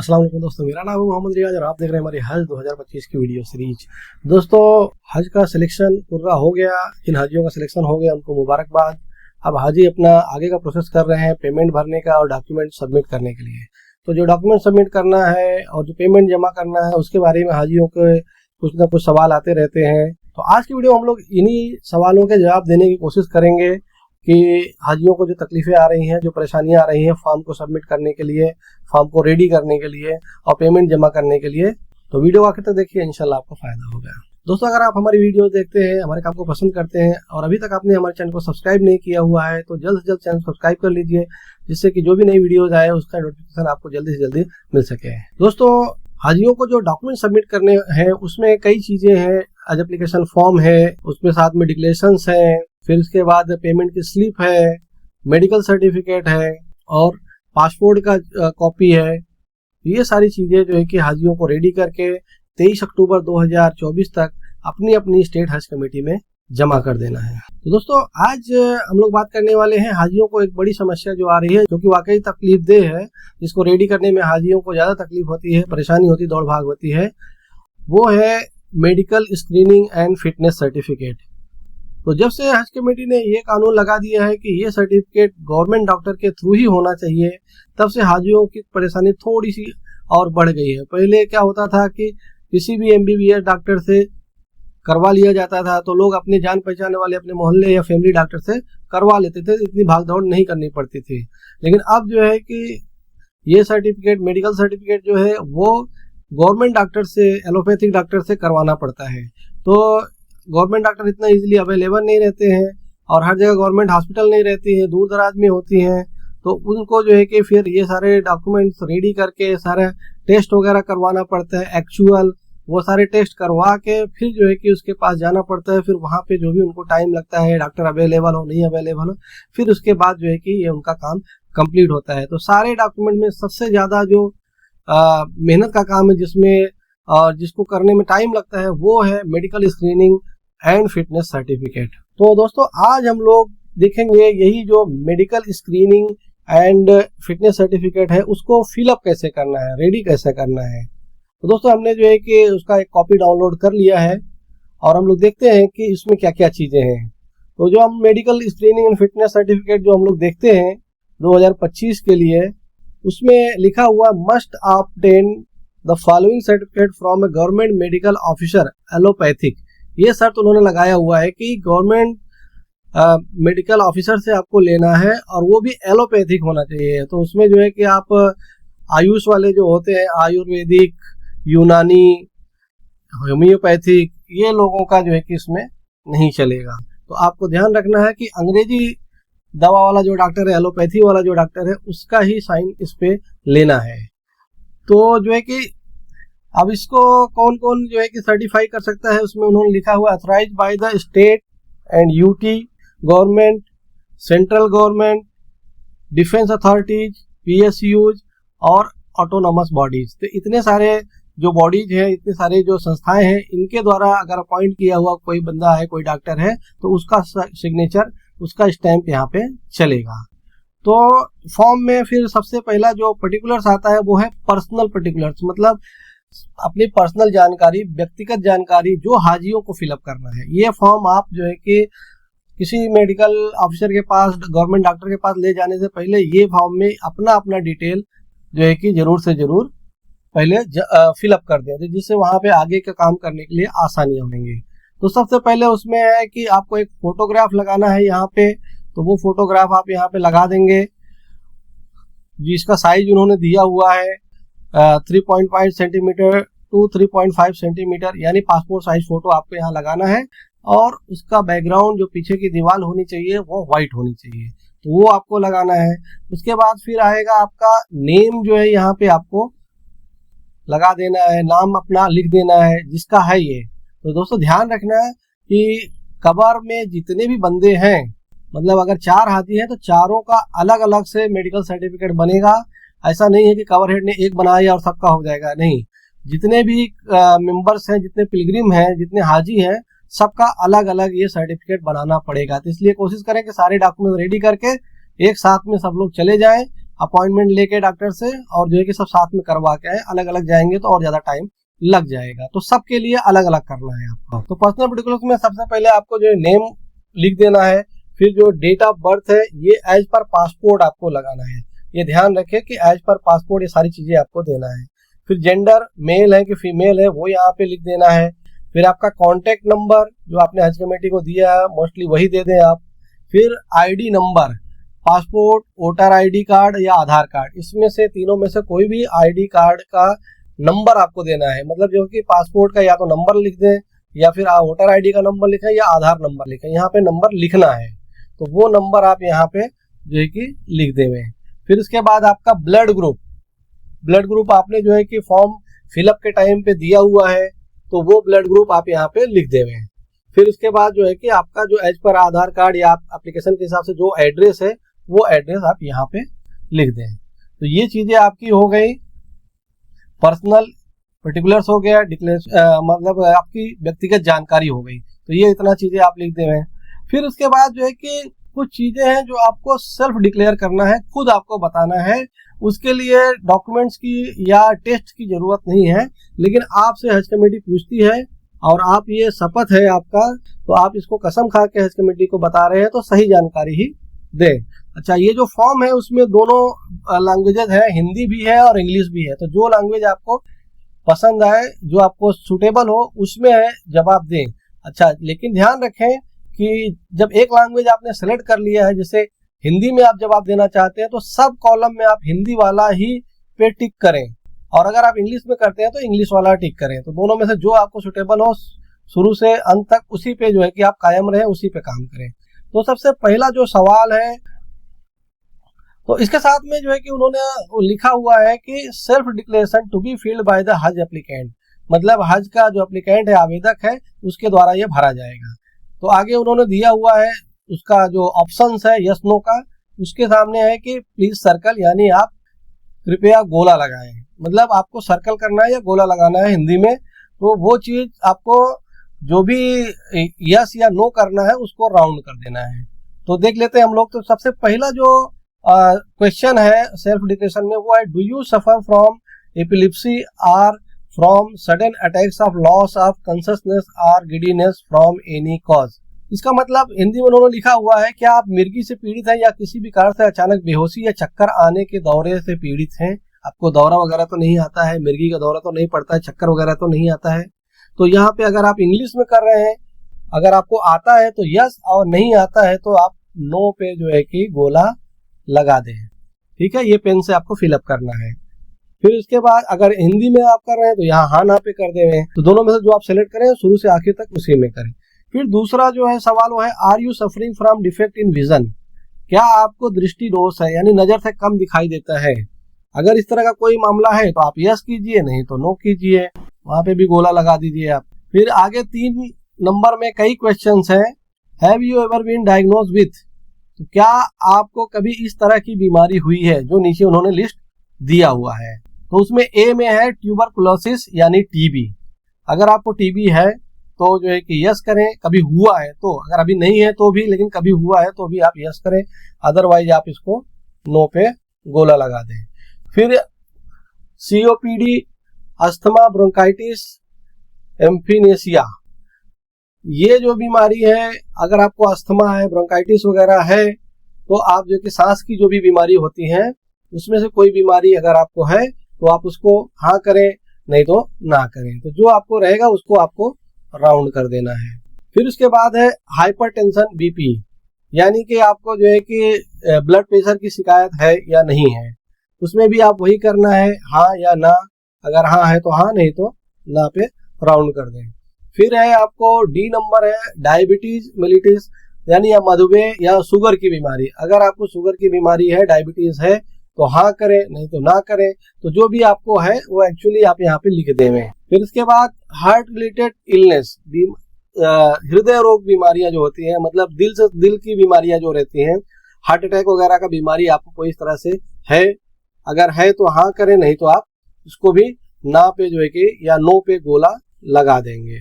अस्सलाम वालेकुम दोस्तों, मेरा नाम है मोहम्मद रियाज और आप देख रहे हैं हमारी हज 2025 की वीडियो सीरीज। दोस्तों, हज का सिलेक्शन पूरा हो गया, जिन हाजियों का सिलेक्शन हो गया उनको मुबारकबाद। अब हाजी अपना आगे का प्रोसेस कर रहे हैं पेमेंट भरने का और डॉक्यूमेंट सबमिट करने के लिए। तो जो डॉक्यूमेंट सबमिट करना है और जो पेमेंट जमा करना है उसके बारे में हाजियों के कुछ ना कुछ सवाल आते रहते हैं। तो आज की वीडियो हम लोग इन्हीं सवालों के जवाब देने की कोशिश करेंगे कि हाजियों को जो तकलीफें आ रही हैं, जो परेशानियां आ रही हैं फॉर्म को सबमिट करने के लिए, फॉर्म को रेडी करने के लिए और पेमेंट जमा करने के लिए। तो वीडियो आखिर तक देखिए, इंशाल्लाह आपको फायदा होगा। दोस्तों, अगर आप हमारी वीडियो देखते हैं, हमारे काम को पसंद करते हैं और अभी तक आपने हमारे चैनल को सब्सक्राइब नहीं किया हुआ है तो जल्द से जल्द चैनल सब्सक्राइब कर लीजिए, जिससे कि जो भी नई वीडियोज आए उसका नोटिफिकेशन आपको जल्दी से जल्दी मिल सके। दोस्तों, हाजियों को जो डॉक्यूमेंट सबमिट करने हैं उसमें कई चीजें हैं। आज एप्लीकेशन फॉर्म है, उसमें साथ में डिक्लेरेशंस है, फिर उसके बाद पेमेंट की स्लिप है, मेडिकल सर्टिफिकेट है और पासपोर्ट का कॉपी है। ये सारी चीजें जो है कि हाजियों को रेडी करके 23 अक्टूबर 2024 तक अपनी अपनी स्टेट हज कमेटी में जमा कर देना है। तो दोस्तों, आज हम लोग बात करने वाले हैं हाजियों को एक बड़ी समस्या जो आ रही है, जो कि वाकई तकलीफ देह है, जिसको रेडी करने में हाजियों को ज्यादा तकलीफ होती है, परेशानी होती है, दौड़ भाग होती है। वो है medical screening and fitness certificate. तो जब से हज कमेटी ने ये कानून लगा दिया है कि ये सर्टिफिकेट गवर्नमेंट डॉक्टर के थ्रू ही होना चाहिए, तब से हाजियों की परेशानी थोड़ी सी और बढ़ गई है। पहले क्या होता था कि किसी भी MBBS डॉक्टर से करवा लिया जाता था, तो लोग अपने जान पहचान वाले अपने मोहल्ले या फैमिली डॉक्टर से करवा लेते थे, इतनी भागदौड़ नहीं करनी पड़ती थी। लेकिन अब जो है कि ये सर्टिफिकेट, मेडिकल सर्टिफिकेट जो है वो गवर्नमेंट डॉक्टर से, एलोपैथिक डॉक्टर से करवाना पड़ता है। तो गवर्नमेंट डॉक्टर इतना इजीली अवेलेबल नहीं रहते हैं और हर जगह गवर्नमेंट हॉस्पिटल नहीं रहती है, दूर दराज में होती हैं। तो उनको जो है कि फिर ये सारे डॉक्यूमेंट्स रेडी करके सारे टेस्ट वगैरह करवाना पड़ता है, एक्चुअल वो सारे टेस्ट करवा के फिर जो है कि उसके पास जाना पड़ता है। फिर वहाँ पे जो भी उनको टाइम लगता है, डॉक्टर अवेलेबल हो नहीं अवेलेबल हो, फिर उसके बाद जो है कि ये उनका काम कंप्लीट होता है। तो सारे डॉक्यूमेंट में सबसे ज़्यादा जो मेहनत का काम है, जिसमें जिसको करने में टाइम लगता है, वो है medical screening and fitness certificate. तो दोस्तों, आज हम लोग देखेंगे यही जो medical screening and fitness certificate है उसको फिलअप कैसे करना है, रेडी कैसे करना है। तो दोस्तों, हमने जो है कि उसका एक कॉपी डाउनलोड कर लिया है और हम लोग देखते हैं कि इसमें क्या क्या चीज़ें हैं। तो जो हम medical screening and fitness certificate जो हम लोग देखते हैं 2025 के लिए, उसमें लिखा हुआ must obtain the following certificate from A government medical officer allopathic. ये शर्त उन्होंने लगाया हुआ है कि गवर्नमेंट मेडिकल ऑफिसर से आपको लेना है और वो भी एलोपैथिक होना चाहिए। तो उसमें जो है कि आप आयुष वाले जो होते हैं, आयुर्वेदिक, यूनानी, होम्योपैथिक, ये लोगों का जो है कि इसमें नहीं चलेगा। तो आपको ध्यान रखना है कि अंग्रेजी दवा वाला जो डॉक्टर है, एलोपैथी वाला जो डॉक्टर है, उसका ही साइन इस पे लेना है। तो जो है कि अब इसको कौन कौन जो है कि सर्टिफाई कर सकता है, उसमें उन्होंने लिखा हुआ authorised by the state and UT government, central government, defence authorities, PSUs और ऑटोनॉमस बॉडीज। तो इतने सारे जो बॉडीज हैं, इतने सारे जो संस्थाएं हैं, इनके द्वारा अगर अपॉइंट किया हुआ कोई बंदा है, कोई डॉक्टर है, तो उसका सिग्नेचर, उसका स्टैंप यहाँ पे चलेगा। तो फॉर्म में फिर सबसे पहला जो पर्टिकुलर्स आता है वो है पर्सनल पर्टिकुलर्स, मतलब अपनी पर्सनल जानकारी, व्यक्तिगत जानकारी जो हाजियों को फिलअप करना है। ये फॉर्म आप जो है कि किसी मेडिकल ऑफिसर के पास, गवर्नमेंट डॉक्टर के पास ले जाने से पहले ये फॉर्म में अपना अपना डिटेल जो है कि जरूर से जरूर पहले फिलअप कर दें, जिससे वहाँ पे आगे का काम करने के लिए आसानी होंगी। तो सबसे पहले उसमें है कि आपको एक फोटोग्राफ लगाना है यहाँ पे। तो वो फोटोग्राफ आप यहाँ पे लगा देंगे, जिसका साइज उन्होंने दिया हुआ है 3.5 सेंटीमीटर टू 3.5 सेंटीमीटर, यानी पासपोर्ट साइज फोटो आपको यहाँ लगाना है। और उसका बैकग्राउंड, जो पीछे की दीवार होनी चाहिए, वो व्हाइट होनी चाहिए, तो वो आपको लगाना है। उसके बाद फिर आएगा आपका नेम, जो है यहाँ पे आपको लगा देना है, नाम अपना लिख देना है जिसका है ये। तो दोस्तों, ध्यान रखना है कि कबर में जितने भी बंदे हैं, मतलब अगर 4 हाथी हैं तो चारों का अलग अलग से मेडिकल सर्टिफिकेट बनेगा। ऐसा नहीं है कि कवर हेड ने एक बनाया और सबका हो जाएगा, नहीं। जितने भी मेंबर्स हैं, जितने पिलग्रिम हैं, जितने हाजी हैं, सबका अलग अलग ये सर्टिफिकेट बनाना पड़ेगा। तो इसलिए कोशिश करें कि सारे डॉक्यूमेंट रेडी करके एक साथ में सब लोग चले जाएं अपॉइंटमेंट लेके डॉक्टर से और जो है कि सब साथ में करवा के आए। अलग अलग जाएंगे तो और ज्यादा टाइम लग जाएगा, तो सबके लिए अलग अलग करना है आपको। तो पर्सनल पर्टिकुलर्स में सबसे पहले आपको जो है नेम लिख देना है, फिर जो डेट ऑफ बर्थ है ये एज पर पासपोर्ट आपको लगाना है। ये ध्यान रखें कि एज पर पासपोर्ट ये सारी चीजें आपको देना है। फिर जेंडर मेल है कि फीमेल है वो यहाँ पे लिख देना है। फिर आपका कॉन्टेक्ट नंबर जो आपने हज कमेटी को दिया है मोस्टली वही दे दें आप। फिर ID number, passport, voter ID card या आधार कार्ड, इसमें से तीनों में से कोई भी आईडी कार्ड का नंबर आपको देना है। मतलब जो कि पासपोर्ट का या तो नंबर लिख दें या फिर वोटर आईडी का नंबर लिखें या आधार नंबर लिखें, यहाँ पे नंबर लिखना है तो वो नंबर आप यहाँ पे जो है कि लिख देंगे। फिर उसके बाद आपका ब्लड ग्रुप आपने जो है कि फॉर्म फिलअप के टाइम पे दिया हुआ है तो वो ब्लड ग्रुप आप यहाँ पे लिख देंगे। फिर उसके बाद जो है कि आपका जो एज पर आधार कार्ड या एप्लीकेशन के हिसाब से जो एड्रेस है वो एड्रेस आप यहाँ पे लिख दें। तो ये चीजें आपकी हो गई, पर्सनल पर्टिकुलर्स हो गया, मतलब आपकी व्यक्तिगत जानकारी हो गई। तो ये इतना चीजें आप लिख दें। फिर उसके बाद जो है कि कुछ चीजें हैं जो आपको सेल्फ डिक्लेयर करना है, खुद आपको बताना है। उसके लिए डॉक्यूमेंट्स की या टेस्ट की जरूरत नहीं है, लेकिन आपसे हज कमेटी पूछती है और आप ये शपथ है आपका, तो आप इसको कसम खा के हज कमेटी को बता रहे हैं तो सही जानकारी ही दें। अच्छा, ये जो फॉर्म है उसमें दोनों लैंग्वेजेस है, हिंदी भी है और इंग्लिश भी है। तो जो लैंग्वेज आपको पसंद आए, जो आपको सुटेबल हो, उसमें जवाब दें। अच्छा, लेकिन ध्यान रखें कि जब एक लैंग्वेज आपने सेलेक्ट कर लिया है, जैसे हिंदी में आप जवाब देना चाहते हैं तो सब कॉलम में आप हिंदी वाला ही पे टिक करें, और अगर आप इंग्लिश में करते हैं तो इंग्लिश वाला टिक करें। तो दोनों में से जो आपको सुटेबल हो शुरू से अंत तक उसी पे जो है कि आप कायम रहें, उसी पे काम करें। तो सबसे पहला जो सवाल है, तो इसके साथ में जो है कि उन्होंने लिखा हुआ है कि self declaration to be filled by the हज एप्लीकेंट, मतलब हज का जो एप्लीकेंट है, आवेदक है, उसके द्वारा ये भरा जाएगा। तो आगे उन्होंने दिया हुआ है उसका जो ऑप्शंस है यस नो का, उसके सामने है कि प्लीज सर्कल, यानी आप कृपया गोला लगाएं। मतलब आपको सर्कल करना है या गोला लगाना है हिंदी में। तो वो चीज आपको जो भी यस या नो करना है उसको राउंड कर देना है। तो देख लेते हैं हम लोग। तो सबसे पहला जो क्वेश्चन है सेल्फ डिक्लेरेशन में वो है, do you suffer from epilepsy or from sudden attacks of loss of consciousness or giddiness from any cause. इसका मतलब हिंदी में उन्होंने लिखा हुआ है, क्या आप मिर्गी से पीड़ित हैं या किसी भी कारण से अचानक बेहोशी या चक्कर आने के दौरे से पीड़ित हैं। आपको दौरा वगैरह तो नहीं आता है, मिर्गी का दौरा तो नहीं पड़ता है, चक्कर वगैरह तो नहीं आता है। तो यहाँ पे अगर आप इंग्लिश में कर रहे हैं, अगर आपको आता है तो यस, और नहीं आता है तो आप नो पे जो है कि गोला लगा दें। ठीक है, ये पेन से आपको फिलअप करना है। फिर उसके बाद अगर हिंदी में आप कर रहे हैं तो यहाँ हाँ ना पे कर दें। तो दोनों में से जो आप सेलेक्ट करें शुरू से आखिर तक उसी में करें। फिर दूसरा जो है सवाल वो है, are you suffering from defect in vision, क्या आपको दृष्टि दोष है, यानी नजर से कम दिखाई देता है। अगर इस तरह का कोई मामला है तो आप यस कीजिए, नहीं तो नो कीजिए, वहां पे भी गोला लगा दीजिए आप। फिर आगे 3 नंबर में कई क्वेश्चंस हैं, have you ever been diagnosed with, तो क्या आपको कभी इस तरह की बीमारी हुई है, जो नीचे उन्होंने लिस्ट दिया हुआ है। तो उसमें ए में है ट्यूबरकुलोसिस यानी टीबी। अगर आपको टीबी है तो जो है कि यस करें, कभी हुआ है तो, अगर अभी नहीं है तो भी, लेकिन कभी हुआ है तो भी आप यस करें, अदरवाइज आप इसको नो पे गोला लगा दें। फिर सीओपीडी, अस्थमा, ब्रोंकाइटिस, एम्फिनेसिया, ये जो बीमारी है, अगर आपको अस्थमा है, ब्रोंकाइटिस वगैरह है, तो आप जो कि सांस की जो भी बीमारी होती है उसमें से कोई बीमारी अगर आपको है तो आप उसको हाँ करें, नहीं तो ना करें। तो जो आपको रहेगा उसको आपको राउंड कर देना है। फिर उसके बाद है हाइपरटेंशन, बीपी, यानी कि आपको जो है कि ब्लड प्रेशर की शिकायत है या नहीं है, उसमें भी आप वही करना है, हाँ या ना। अगर हाँ है तो हाँ, नहीं तो ना पे राउंड कर दें। फिर है आपको डी नंबर है डायबिटीज मेलिटिस, यानी या मधुमेह या शुगर की बीमारी। अगर आपको शुगर की बीमारी है, डायबिटीज है, तो हाँ करें, नहीं तो ना करें। तो जो भी आपको है वो एक्चुअली आप यहाँ पे लिख देंगे। फिर इसके बाद हार्ट रिलेटेड इलनेस, हृदय रोग बीमारियां जो होती हैं, मतलब दिल की बीमारियां जो रहती हैं, हार्ट अटैक वगैरह का बीमारी आपको कोई इस तरह से है, अगर है तो हाँ करें, नहीं तो आप इसको भी ना पे जो है कि या नो पे गोला लगा देंगे,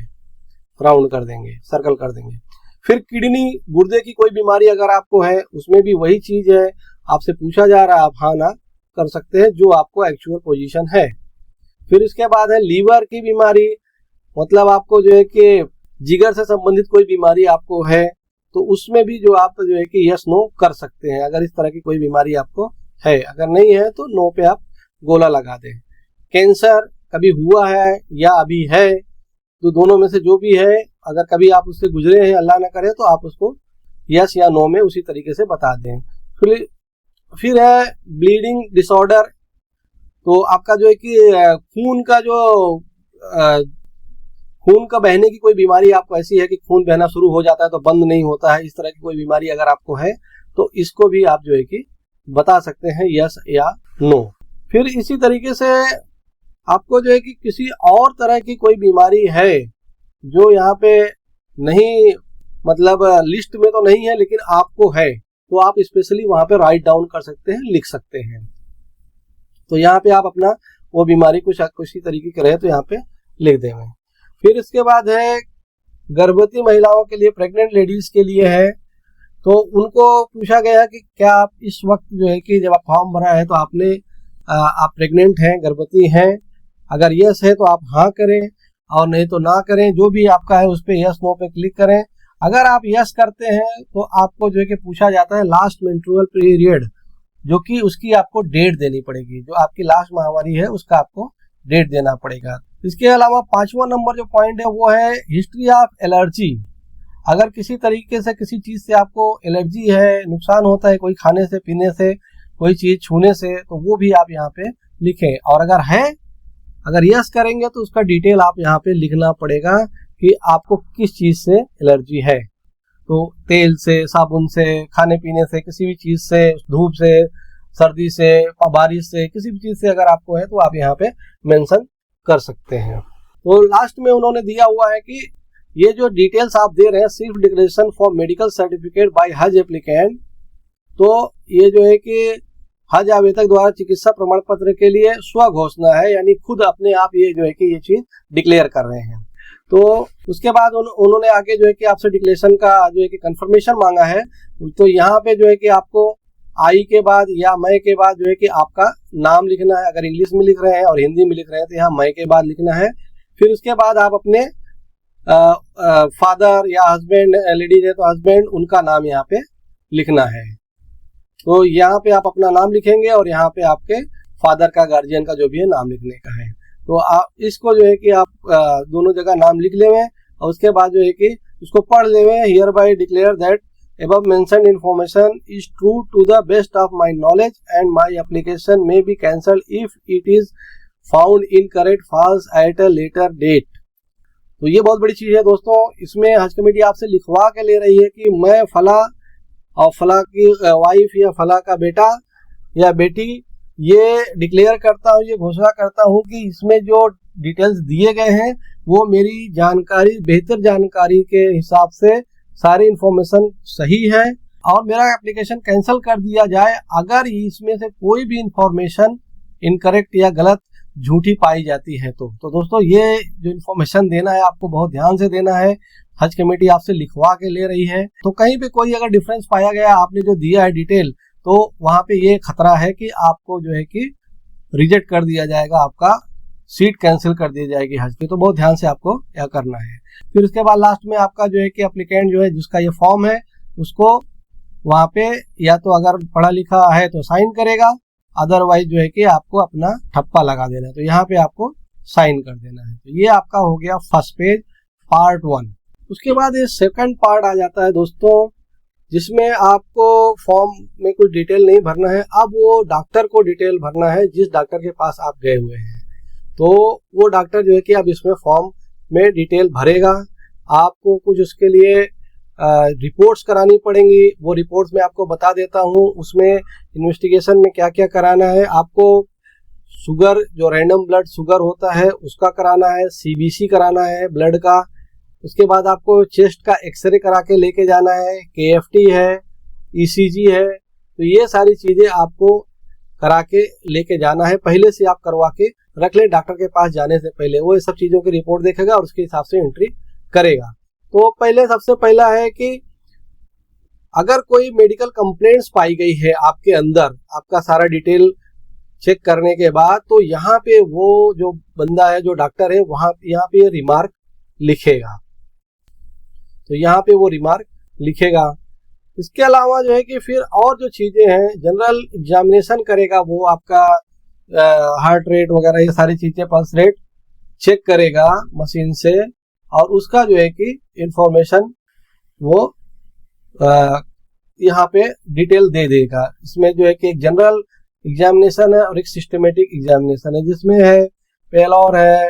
राउंड कर देंगे, सर्कल कर देंगे। फिर किडनी, गुर्दे की कोई बीमारी अगर आपको है, उसमें भी वही चीज है, आपसे पूछा जा रहा है, आप हाँ ना कर सकते हैं जो आपको एक्चुअल पोजीशन है। फिर इसके बाद है लीवर की बीमारी, मतलब आपको जो है कि जिगर से संबंधित कोई बीमारी आपको है तो उसमें भी जो आप जो है कि यस नो कर सकते हैं, अगर इस तरह की कोई बीमारी आपको है। अगर नहीं है तो नो पे आप गोला लगा दें। कैंसर कभी हुआ है या अभी है, तो दोनों में से जो भी है, अगर कभी आप उससे गुजरे हैं, अल्लाह ना करे, तो आप उसको यस या नो में उसी तरीके से बता दें। फिर है ब्लीडिंग डिसऑर्डर, तो आपका जो है कि खून का बहने की कोई बीमारी आपको ऐसी है कि खून बहना शुरू हो जाता है तो बंद नहीं होता है, इस तरह की कोई बीमारी अगर आपको है तो इसको भी आप जो है कि बता सकते हैं यस या नो। फिर इसी तरीके से आपको जो है कि किसी और तरह की कोई बीमारी है जो यहाँ पे नहीं, मतलब लिस्ट में तो नहीं है लेकिन आपको है, तो आप स्पेशली वहां पे राइट डाउन कर सकते हैं, लिख सकते हैं। तो यहाँ पे आप अपना वो बीमारी कुछ इसी तरीके की रहे तो यहाँ पे लिख देंगे। फिर इसके बाद है गर्भवती महिलाओं के लिए, प्रेग्नेंट लेडीज के लिए है, तो उनको पूछा गया कि क्या आप इस वक्त जो है कि जब आप फॉर्म भरा है तो आप प्रेग्नेंट हैं, गर्भवती हैं, अगर यस है तो आप हाँ करें और नहीं तो ना करें। जो भी आपका है उस पर यस नो पे क्लिक करें। अगर आप यस करते हैं तो आपको जो है कि पूछा जाता है लास्ट मेंस्ट्रुअल पीरियड, जो कि उसकी आपको डेट देनी पड़ेगी, जो आपकी लास्ट माहवारी है उसका आपको डेट देना पड़ेगा। इसके अलावा 5वां नंबर जो पॉइंट है वो है हिस्ट्री ऑफ एलर्जी। अगर किसी तरीके से किसी चीज से आपको एलर्जी है, नुकसान होता है कोई खाने से, पीने से, कोई चीज छूने से, तो वो भी आप यहाँ पे लिखें। और अगर यस करेंगे तो उसका डिटेल आप यहाँ पे लिखना पड़ेगा कि आपको किस चीज से एलर्जी है। तो तेल से, साबुन से, खाने पीने से, किसी भी चीज से, धूप से, सर्दी से, बारिश से, किसी भी चीज से अगर आपको है तो आप यहाँ पे मेंशन कर सकते हैं। तो लास्ट में उन्होंने दिया हुआ है कि ये जो डिटेल्स आप दे रहे हैं, सिर्फ declaration for medical certificate bye हज एप्लीकेंट, तो ये जो है कि हज आवेदक द्वारा चिकित्सा प्रमाण पत्र के लिए स्व घोषणा है, यानी खुद अपने आप ये जो है कि ये चीज डिक्लेयर कर रहे हैं। तो उसके बाद उन्होंने आगे जो है कि आपसे डिक्लेरेशन का जो है कि कंफर्मेशन मांगा है। तो यहाँ पे जो है कि आपको आई के बाद या मैं के बाद जो है कि आपका नाम लिखना है। अगर इंग्लिश में लिख रहे हैं और हिंदी में लिख रहे हैं तो यहाँ मैं के बाद लिखना है। फिर उसके बाद आप अपने फादर या हस्बैंड, लेडीज है तो हस्बैंड, उनका नाम यहाँ पे लिखना है। तो यहाँ पे आप अपना नाम लिखेंगे और यहाँ पे आपके फादर का, गार्जियन का जो भी है नाम लिखने का है। तो आप इसको जो है कि आप दोनों जगह नाम लिख लेवे और उसके बाद जो है कि उसको पढ़ लेवे। Here bye declare that above mentioned information is true to the best of my knowledge and my application may be cancelled if it is found incorrect, false at a later date। तो ये बहुत बड़ी चीज है दोस्तों। इसमें हज committee आपसे लिखवा के ले रही है कि मैं फला और फला की वाइफ या फला का बेटा या बेटी ये डिक्लेयर करता हूँ, ये घोषणा करता हूँ कि इसमें जो डिटेल्स दिए गए हैं वो मेरी जानकारी, बेहतर जानकारी के हिसाब से सारी इंफॉर्मेशन सही है और मेरा एप्लीकेशन कैंसिल कर दिया जाए अगर इसमें से कोई भी इंफॉर्मेशन इनकरेक्ट या गलत, झूठी पाई जाती है। तो दोस्तों ये जो इंफॉर्मेशन देना है आपको बहुत ध्यान से देना है। हज कमेटी आपसे लिखवा के ले रही है, तो कहीं पे कोई अगर डिफरेंस पाया गया, आपने जो दिया है डिटेल, तो वहां पे ये खतरा है कि आपको जो है कि रिजेक्ट कर दिया जाएगा, आपका सीट कैंसिल कर दी जाएगी हज पे। तो बहुत ध्यान से आपको यह करना है। फिर उसके बाद लास्ट में आपका जो है कि एप्लीकेंट जो है जिसका ये फॉर्म है उसको वहां पे या तो अगर पढ़ा लिखा है तो साइन करेगा, अदरवाइज जो है कि आपको अपना ठप्पा लगा देना है। तो यहाँ पे आपको साइन कर देना है। तो ये आपका हो गया फर्स्ट पेज, पार्ट 1। उसके बाद ये सेकंड पार्ट आ जाता है दोस्तों, जिसमें आपको फॉर्म में कुछ डिटेल नहीं भरना है। अब वो डॉक्टर को डिटेल भरना है जिस डॉक्टर के पास आप गए हुए हैं। तो वो डॉक्टर जो है कि अब इसमें फॉर्म में डिटेल भरेगा। आपको कुछ उसके लिए रिपोर्ट्स करानी पड़ेंगी। वो रिपोर्ट्स मैं आपको बता देता हूँ। उसमें इन्वेस्टिगेशन में क्या क्या कराना है, आपको शुगर, जो रैंडम ब्लड शुगर होता है उसका कराना है, सीबीसी कराना है ब्लड का। उसके बाद आपको चेस्ट का एक्सरे करा के लेके जाना है, केएफटी है, ईसीजी है। तो ये सारी चीजें आपको करा के लेके जाना है। पहले से आप करवा के रख ले, डॉक्टर के पास जाने से पहले वो सब चीजों की रिपोर्ट देखेगा और उसके हिसाब से एंट्री करेगा। तो पहले सबसे पहला है कि अगर कोई मेडिकल कंप्लेंट्स पाई गई है आपके अंदर, आपका सारा डिटेल चेक करने के बाद तो यहाँ पे वो जो बंदा है, जो डॉक्टर है, वहाँ यहाँ पे रिमार्क लिखेगा। तो यहाँ पे वो रिमार्क लिखेगा। इसके अलावा जो है कि फिर और जो चीज़ें हैं, जनरल एग्जामिनेशन करेगा वो आपका हार्ट रेट वगैरह, ये सारी चीज़ें, पल्स रेट चेक करेगा मशीन से, और उसका जो है कि इंफॉर्मेशन वो यहाँ पे डिटेल दे देगा। इसमें जो है कि एक जनरल एग्जामिनेशन है और एक सिस्टमेटिक एग्जामिनेशन है, जिसमें है पेलॉर है,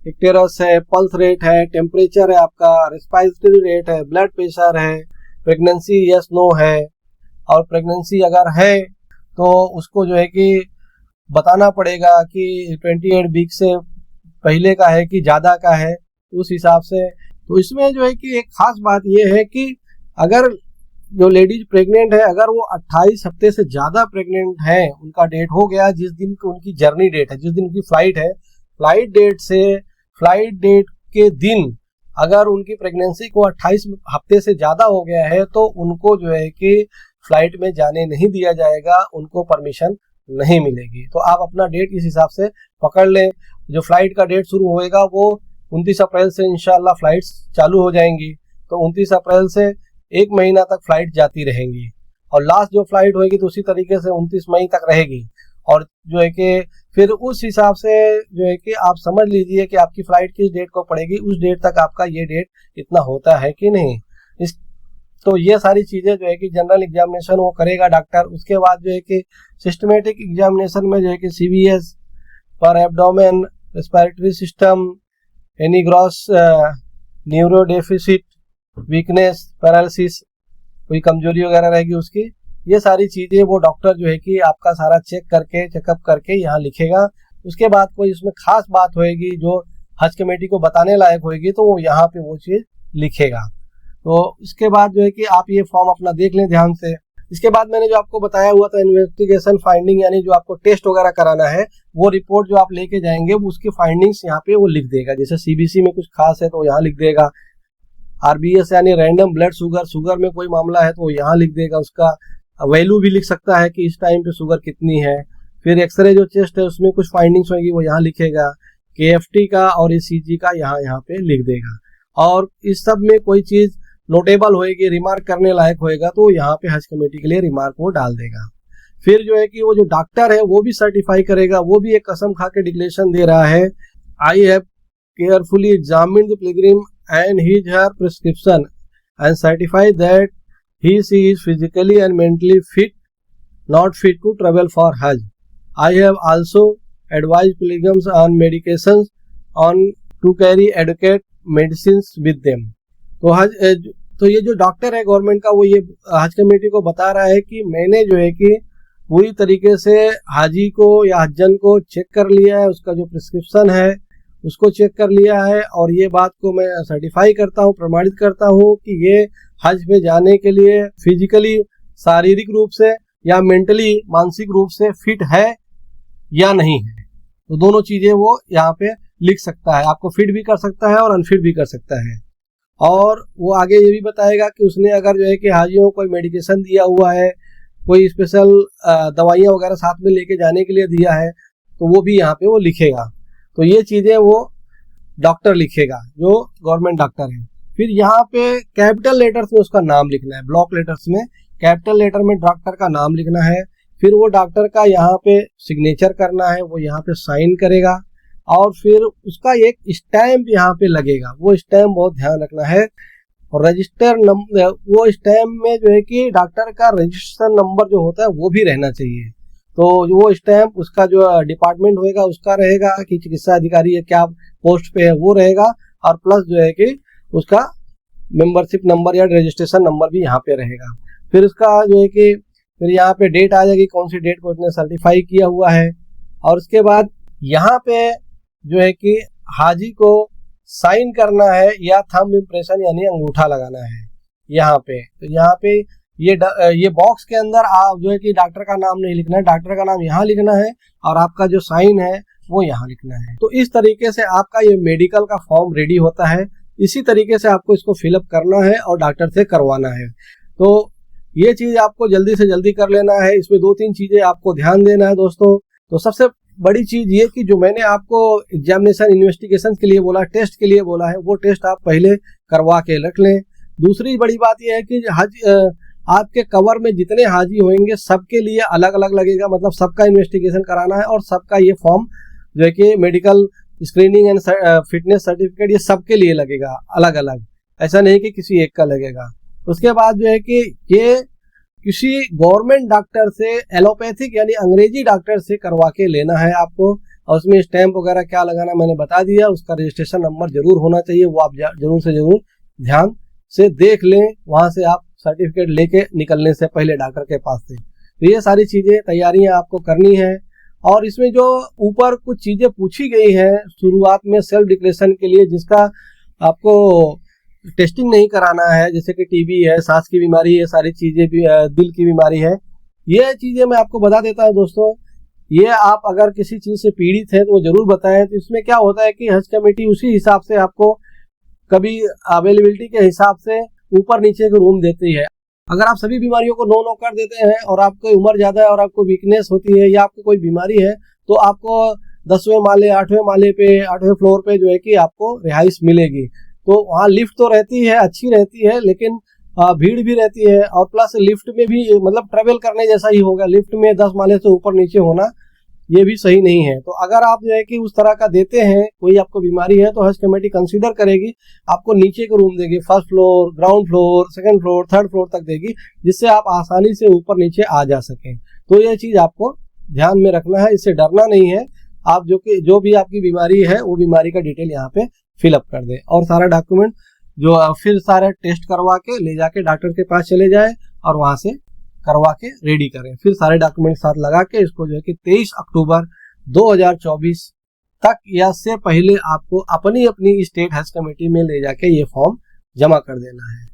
इक्टेरस है, पल्स रेट है, टेम्परेचर है, आपका रेस्पिरेटरी रेट है, ब्लड प्रेशर है, प्रेगनेंसी यस नो है, और प्रेगनेंसी अगर है तो उसको जो है कि बताना पड़ेगा कि 28 वीक से पहले का है कि ज़्यादा का है, उस हिसाब से। तो इसमें जो है कि एक खास बात यह है कि अगर जो लेडीज प्रेग्नेंट है, अगर वो 28 हफ्ते से ज़्यादा प्रेग्नेंट है, उनका डेट हो गया जिस दिन की उनकी जर्नी डेट है, जिस दिन उनकी फ्लाइट है, फ्लाइट डेट से फ्लाइट डेट के दिन अगर उनकी प्रेगनेंसी को 28 हफ्ते से ज़्यादा हो गया है तो उनको जो है कि फ्लाइट में जाने नहीं दिया जाएगा, उनको परमिशन नहीं मिलेगी। तो आप अपना डेट इस हिसाब से पकड़ लें। जो फ्लाइट का डेट शुरू होएगा वो 29 अप्रैल से इंशाल्लाह फ्लाइट्स चालू हो जाएंगी। तो 29 अप्रैल से 1 महीना तक फ्लाइट जाती रहेंगी, और लास्ट जो फ्लाइट होएगी तो उसी तरीके से 29 मई तक रहेगी। और जो है कि फिर उस हिसाब से जो है कि आप समझ लीजिए कि आपकी फ्लाइट किस डेट को पड़ेगी, उस डेट तक आपका ये डेट इतना होता है कि नहीं। तो ये सारी चीज़ें जो है कि जनरल एग्जामिनेशन वो करेगा डॉक्टर। उसके बाद जो है कि सिस्टमेटिक एग्जामिनेशन में जो है कि CVS पर abdomen, respiratory system, any gross neuro deficit, weakness, paralysis, कोई कमजोरी वगैरह रहेगी उसकी, ये सारी चीज़ें वो डॉक्टर जो है कि आपका सारा चेकअप करके यहाँ लिखेगा। उसके बाद कोई इसमें खास बात होएगी जो हज कमेटी को बताने लायक होएगी तो वो यहाँ पे वो चीज़ लिखेगा। तो इसके बाद जो है कि आप ये फॉर्म अपना देख लें ध्यान से। इसके बाद मैंने जो आपको बताया हुआ था इन्वेस्टिगेशन फाइंडिंग, यानी जो आपको टेस्ट वगैरह कराना है, वो रिपोर्ट जो आप लेके जाएंगे वो उसकी फाइंडिंग्स यहाँ पे वो लिख देगा। जैसे CBC में कुछ खास है तो यहाँ लिख देगा, RBS यानी रैंडम ब्लड शुगर में कोई मामला है तो यहाँ लिख देगा, उसका वैल्यू भी लिख सकता है कि इस टाइम पे शुगर कितनी है। फिर एक्सरे जो चेस्ट है उसमें कुछ फाइंडिंग्स होगी वो यहाँ लिखेगा, KFT का और ECG का यहाँ पे लिख देगा। और इस सब में कोई चीज़ नोटेबल होएगी, रिमार्क करने लायक होएगा तो यहाँ पे हज कमेटी के लिए रिमार्क वो डाल देगा। फिर जो है कि वो जो डॉक्टर है वो भी सर्टिफाई करेगा, वो भी एक कसम खा के डिक्लेरेशन दे रहा है, I have carefully examined the Pilgrim and his her prescription and certify that she is physically and mentally not fit to travel for Hajj. I have also advised pilgrims on medications to carry adequate medicines with them. तो ये जो doctor है government का, वो ये हज committee को बता रहा है कि मैंने जो है कि पूरी तरीके से हाजी को या हज्जन को चेक कर लिया है, उसका जो प्रिस्क्रिप्शन है उसको चेक कर लिया है, और ये बात को मैं सर्टिफाई करता हूँ, प्रमाणित करता हूँ कि ये हज पे जाने के लिए फिजिकली, शारीरिक रूप से या मेंटली, मानसिक रूप से फिट है या नहीं है। तो दोनों चीज़ें वो यहाँ पे लिख सकता है, आपको फिट भी कर सकता है और अनफिट भी कर सकता है। और वो आगे ये भी बताएगा कि उसने अगर जो है कि हाजियों को कोई मेडिकेशन दिया हुआ है, कोई स्पेशल दवाइयाँ वगैरह साथ में लेके जाने के लिए दिया है, तो वो भी यहाँ पे वो लिखेगा। तो ये चीज़ें वो डॉक्टर लिखेगा जो गवर्नमेंट डॉक्टर है। फिर यहाँ पे कैपिटल लेटर्स में उसका नाम लिखना है, ब्लॉक लेटर्स में कैपिटल लेटर में डॉक्टर का नाम लिखना है। फिर वो डॉक्टर का यहाँ पे सिग्नेचर करना है, वो यहाँ पे साइन करेगा, और फिर उसका एक स्टैम्प यहाँ पे लगेगा। वो स्टैम्प बहुत ध्यान रखना है। और रजिस्टर नंबर, वो स्टैम्प में जो है कि डॉक्टर का रजिस्ट्रेशन नंबर जो होता है वो भी रहना चाहिए। तो वो स्टैम्प उसका जो डिपार्टमेंट होएगा उसका रहेगा कि चिकित्सा अधिकारी है क्या पोस्ट पे है वो रहेगा, और प्लस जो है कि उसका मेंबरशिप नंबर या रजिस्ट्रेशन नंबर भी यहाँ पे रहेगा। फिर उसका जो है कि फिर यहाँ पे डेट आ जाएगी, कौन सी डेट को उसने सर्टिफाई किया हुआ है। और उसके बाद यहाँ पे जो है कि हाजी को साइन करना है या थंब इम्प्रेशन यानी अंगूठा लगाना है यहाँ पे। तो यहाँ पे ये बॉक्स के अंदर आप जो है कि डॉक्टर का नाम नहीं लिखना है, डॉक्टर का नाम यहाँ लिखना है और आपका जो साइन है वो यहाँ लिखना है। तो इस तरीके से आपका ये मेडिकल का फॉर्म रेडी होता है। इसी तरीके से आपको इसको फिलअप करना है और डॉक्टर से करवाना है। तो ये चीज़ आपको जल्दी से जल्दी कर लेना है। इसमें 2-3 चीज़ें आपको ध्यान देना है दोस्तों। तो सबसे बड़ी चीज ये कि जो मैंने आपको एग्जामिनेशन इन्वेस्टिगेशन के लिए बोला, टेस्ट के लिए बोला है, वो टेस्ट आप पहले करवा के रख लें। दूसरी बड़ी बात यह है कि आपके कवर में जितने हाजी होंगे सबके लिए अलग अलग लगेगा, मतलब सबका इन्वेस्टिगेशन कराना है और सबका ये फॉर्म जो है कि medical screening and fitness certificate ये सबके लिए लगेगा अलग अलग, ऐसा नहीं कि किसी एक का लगेगा। उसके बाद जो है कि ये किसी गवर्नमेंट डॉक्टर से, एलोपैथिक यानी अंग्रेजी डॉक्टर से करवा के लेना है आपको, और उसमें स्टैंप वगैरह क्या लगाना मैंने बता दिया। उसका रजिस्ट्रेशन नंबर जरूर होना चाहिए, वो आप जरूर से जरूर ध्यान से देख लें, वहां से आप सर्टिफिकेट लेके निकलने से पहले डॉक्टर के पास से। तो ये सारी चीजें तैयारियां आपको करनी है। और इसमें जो ऊपर कुछ चीजें पूछी गई हैं शुरुआत में सेल्फ डिक्लेरेशन के लिए, जिसका आपको टेस्टिंग नहीं कराना है, जैसे कि टीबी है, सांस की बीमारी है, सारी चीजें भी, दिल की बीमारी है, ये चीजें मैं आपको बता देता हूं दोस्तों। ये आप अगर किसी चीज से पीड़ित हैं तो वो जरूर बताएं। तो इसमें क्या होता है कि हज कमेटी उसी हिसाब से आपको कभी अवेलेबिलिटी के हिसाब से ऊपर नीचे के रूम देती है। अगर आप सभी बीमारियों को नो कर देते हैं और आपकी उम्र ज्यादा है और आपको वीकनेस होती है या आपको कोई बीमारी है, तो आपको 10वें माले 8वें माले पे 8वें फ्लोर पे जो है कि आपको रिहाइश मिलेगी। तो वहाँ लिफ्ट तो रहती है, अच्छी रहती है, लेकिन भीड़ भी रहती है, और प्लस लिफ्ट में भी मतलब ट्रेवल करने जैसा ही होगा। लिफ्ट में 10 माले से ऊपर नीचे होना ये भी सही नहीं है। तो अगर आप जो है कि उस तरह का देते हैं, कोई आपको बीमारी है, तो हज कमेटी कंसीडर करेगी, आपको नीचे के रूम देगी, first floor, ground floor, second floor, third floor तक देगी, जिससे आप आसानी से ऊपर नीचे आ जा सकें। तो ये चीज आपको ध्यान में रखना है, इससे डरना नहीं है। आप जो भी आपकी बीमारी है वो बीमारी का डिटेल यहाँ पे फिलअप कर दें, और सारा डॉक्यूमेंट जो फिर सारा टेस्ट करवा के ले जाके डॉक्टर के पास चले जाए और वहां से करवा के रेडी करें। फिर सारे डॉक्यूमेंट साथ लगा के इसको जो है कि 23 अक्टूबर 2024 तक या से पहले आपको अपनी अपनी स्टेट हज कमेटी में ले जाके ये फॉर्म जमा कर देना है।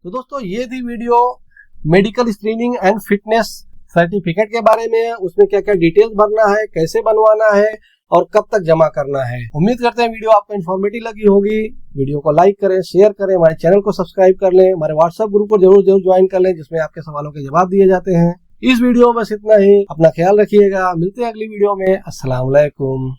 तो दोस्तों ये थी video medical screening and fitness certificate के बारे में। उसमें क्या क्या डिटेल्स भरना है, कैसे बनवाना है और कब तक जमा करना है। उम्मीद करते हैं वीडियो आपको इन्फॉर्मेटिव लगी होगी। वीडियो को लाइक करें, शेयर करें, हमारे चैनल को सब्सक्राइब कर लें, हमारे व्हाट्सएप ग्रुप को जरूर ज्वाइन कर लें, जिसमें आपके सवालों के जवाब दिए जाते हैं। इस वीडियो में बस इतना ही। अपना ख्याल रखिएगा, मिलते हैं अगली वीडियो में। अस्सलाम वालेकुम।